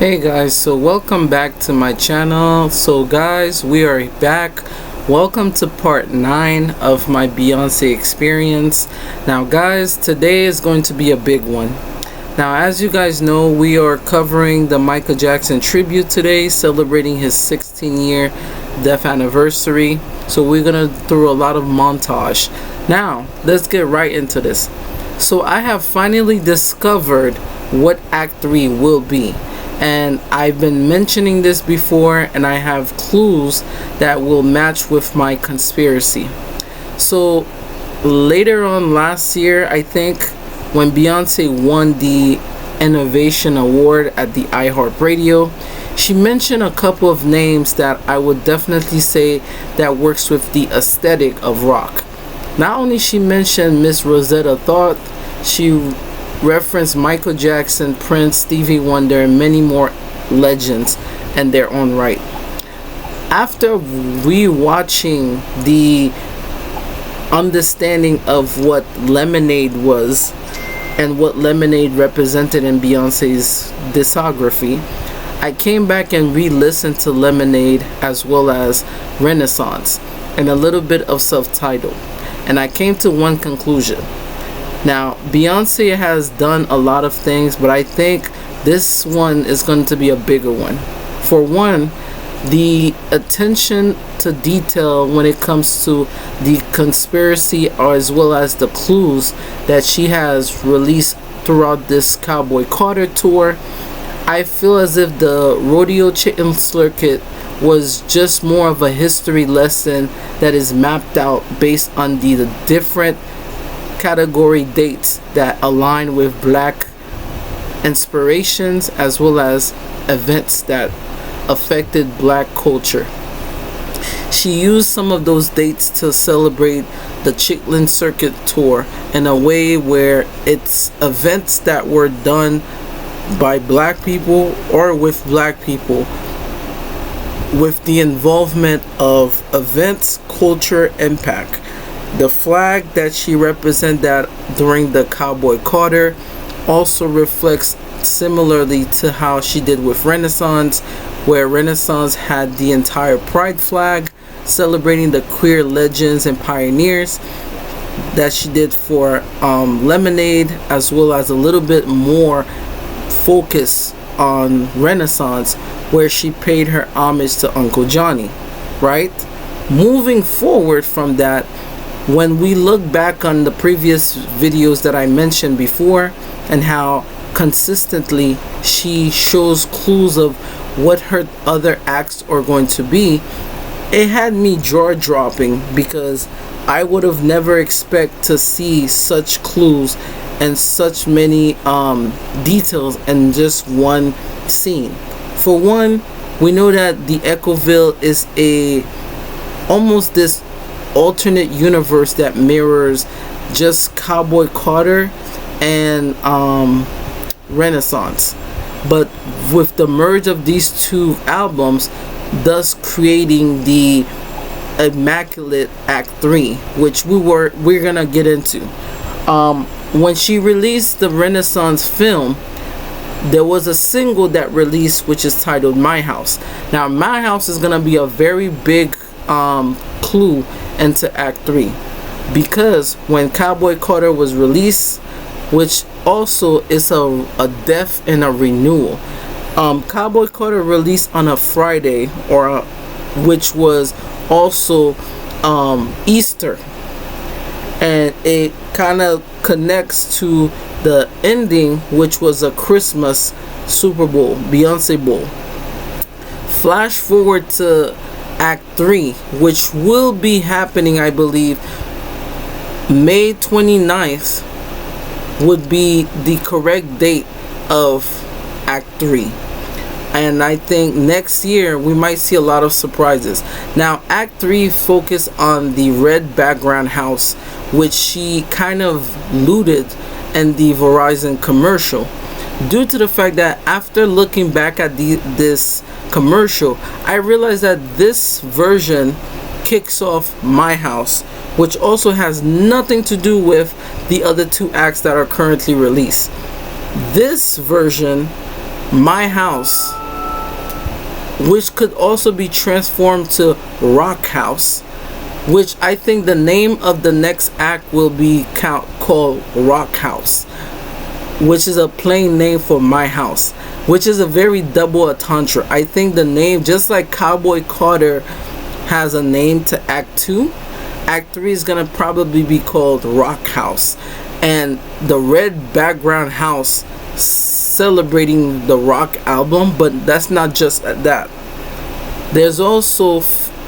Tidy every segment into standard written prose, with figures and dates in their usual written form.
Hey guys, so welcome back to my channel. So guys, we are back. Welcome to part 9 of my Beyonce experience. Now guys, today is going to be a big one. Now as you guys know, we are covering the Michael Jackson tribute today, celebrating his 16-year death anniversary. So we're gonna do a lot of montage. Now let's get right into this. So I have finally discovered what Act 3 will be. And I've been mentioning this before, and I have clues that will match with my conspiracy. So later on last year, I think, when Beyonce won the Innovation Award at the iHeart Radio, she mentioned a couple of names that I would definitely say that works with the aesthetic of rock. Not only she mentioned Miss Rosetta Tharpe, she referenced Michael Jackson, Prince, Stevie Wonder, and many more legends in their own right. After rewatching the understanding of what Lemonade was and what Lemonade represented in Beyonce's discography, I came back and re-listened to Lemonade as well as Renaissance and a little bit of Self-Titled, and I came to one conclusion. Now, Beyonce has done a lot of things, but I think this one is going to be a bigger one. For one, the attention to detail when it comes to the conspiracy as well as the clues that she has released throughout this Cowboy Carter tour. I feel as if the rodeo chicken circuit was just more of a history lesson that is mapped out based on the different category dates that align with black inspirations as well as events that affected black culture. She used some of those dates to celebrate the Chitlin Circuit tour in a way where it's events that were done by black people or with black people, with the involvement of events, culture, impact. The flag that she represented that during the Cowboy Carter also reflects similarly to how she did with Renaissance, where Renaissance had the entire pride flag celebrating the queer legends and pioneers, that she did for Lemonade, as well as a little bit more focus on Renaissance, where she paid her homage to Uncle Johnny, right? Moving forward from that, when we look back on the previous videos that I mentioned before and how consistently she shows clues of what her other acts are going to be, it had me jaw dropping, because I would have never expected to see such clues and such many details in just one scene. For one, we know that the Echoville is almost this alternate universe that mirrors just Cowboy Carter and Renaissance, but with the merge of these two albums, thus creating the immaculate Act 3, which we're gonna get into. When she released the Renaissance film, there was a single that released which is titled My House. Now My House is gonna be a very big clue into Act 3, because when Cowboy Carter was released, which also is a death and a renewal, Cowboy Carter released on a Friday, which was also Easter, and it kind of connects to the ending, which was a Christmas Super Bowl, Beyonce Bowl. Flash forward to Act 3, which will be happening, I believe, May 29th would be the correct date of Act 3. And I think next year we might see a lot of surprises. Now, Act 3 focused on the red background house, which she kind of looted in the Verizon commercial, due to the fact that after looking back at this commercial, I realized that this version kicks off My House, which also has nothing to do with the other two acts that are currently released. This version My House, which could also be transformed to Rock House, which I think the name of the next act will be called Rock House, which is a plain name for My House, which is a very double entendre. I think the name, just like Cowboy Carter has a name to Act 2, Act 3 is gonna probably be called Rock House, and the red background house celebrating the rock album. But that's not just that. There's also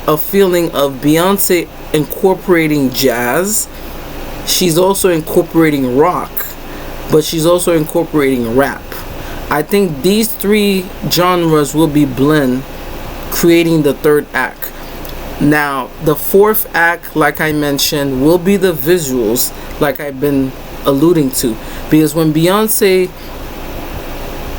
a feeling of Beyonce incorporating jazz. She's also incorporating rock, but she's also incorporating rap. I think these three genres will be blend, creating the third act. Now, the fourth act, like I mentioned, will be the visuals, like I've been alluding to. Because when Beyonce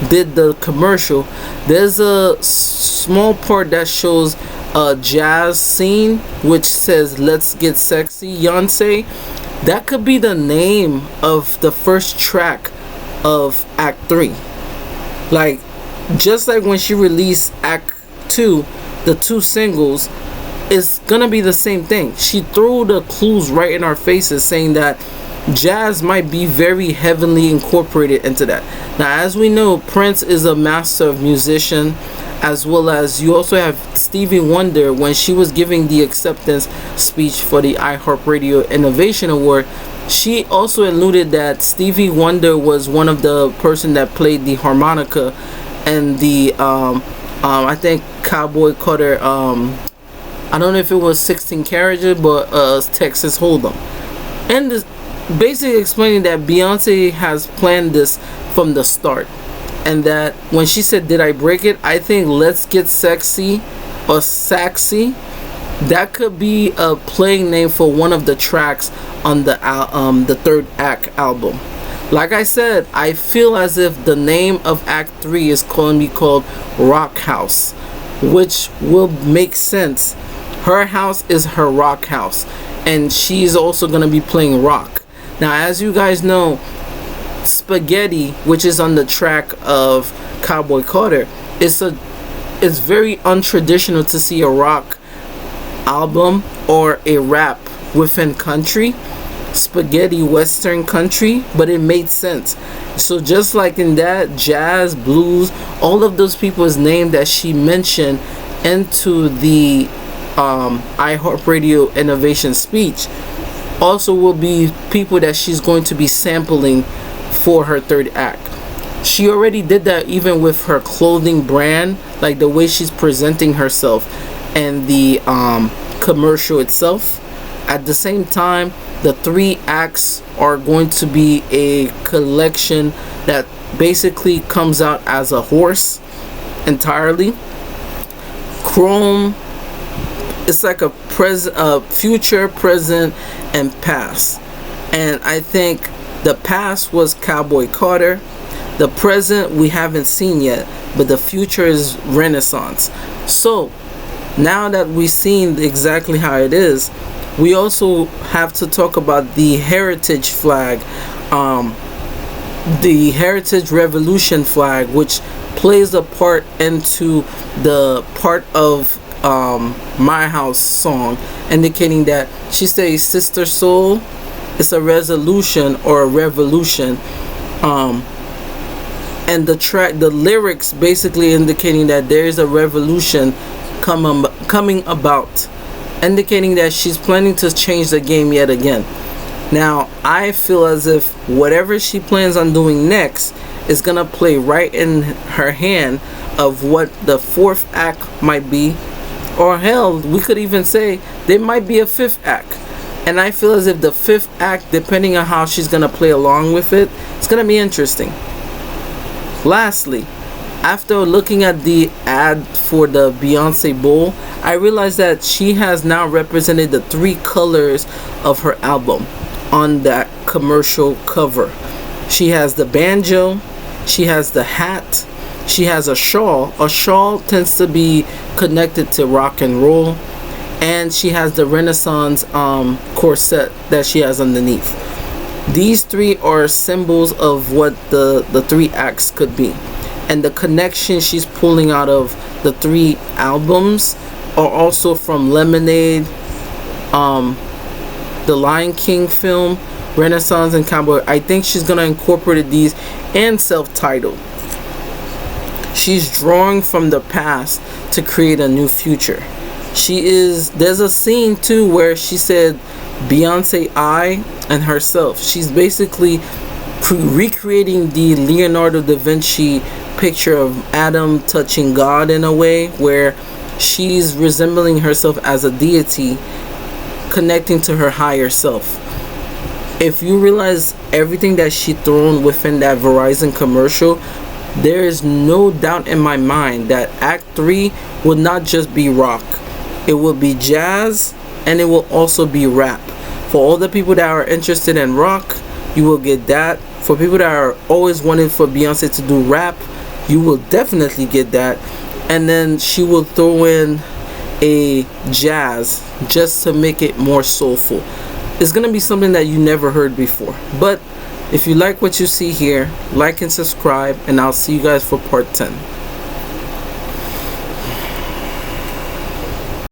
did the commercial, there's a small part that shows a jazz scene which says "Let's Get Sexy, Beyonce." That could be the name of the first track of Act 3. Like, just like when she released Act 2, the two singles, it's gonna be the same thing. She threw the clues right in our faces, saying that jazz might be very heavily incorporated into that. Now, as we know, Prince is a master of musician, as well as you also have Stevie Wonder. When she was giving the acceptance speech for the iHeartRadio Innovation Award, she also alluded that Stevie Wonder was one of the person that played the harmonica and the I think Cowboy Carter, I don't know if it was 16 Carriages, but Texas Hold'em. And this basically explaining that Beyonce has planned this from the start, and that when she said "Did I break it?" I think "Let's Get Sexy" or "Saxy," that could be a playing name for one of the tracks on the third act album. Like I said, I feel as if the name of Act 3 is going to be called Rock House, which will make sense. Her house is her rock house, and she's also going to be playing rock. Now, as you guys know, Spaghetti, which is on the track of Cowboy Carter, it's very untraditional to see a rock album or a rap within country. Spaghetti, Western country, but it made sense. So just like in that, jazz, blues, all of those people's name that she mentioned into the iHeartRadio Innovation speech also will be people that she's going to be sampling for her third act. She already did that even with her clothing brand, like the way she's presenting herself and the commercial itself. At the same time, the three acts are going to be a collection that basically comes out as a horse entirely. Chrome, it's like a future, present, and past. And I think the past was Cowboy Carter. The present we haven't seen yet, but the future is Renaissance. So now that we've seen exactly how it is, we also have to talk about the heritage flag, the Heritage Revolution flag, which plays a part into the part of My House song, indicating that she says "Sister Soul," it's a resolution or a revolution, and the lyrics basically indicating that there is a revolution coming about, indicating that she's planning to change the game yet again. Now, I feel as if whatever she plans on doing next is gonna play right in her hand of what the fourth act might be, or hell, we could even say there might be a fifth act. And I feel as if the fifth act, depending on how she's gonna play along with it, it's gonna be interesting. Lastly, after looking at the ad for the Beyonce Bowl, I realized that she has now represented the three colors of her album on that commercial cover. She has the banjo, she has the hat, she has a shawl. A shawl tends to be connected to rock and roll, and she has the Renaissance corset that she has underneath. These three are symbols of what the three acts could be. and the connection she's pulling out of the 3 albums are also from Lemonade, the Lion King film, Renaissance, and Cowboy. I think she's gonna incorporate these, and self-titled. She's drawing from the past to create a new future. There's a scene too where she said Beyonce, I, and herself. She's basically recreating the Leonardo da Vinci picture of Adam touching God in a way where she's resembling herself as a deity, connecting to her higher self. If you realize everything that she thrown within that Verizon commercial, there is no doubt in my mind that Act 3 will not just be rock. It will be jazz, and it will also be rap. For all the people that are interested in rock, you will get that. For people that are always wanting for Beyonce to do rap, you will definitely get that. And then she will throw in a jazz just to make it more soulful. It's gonna be something that you never heard before. But if you like what you see here, like and subscribe, and I'll see you guys for part 10.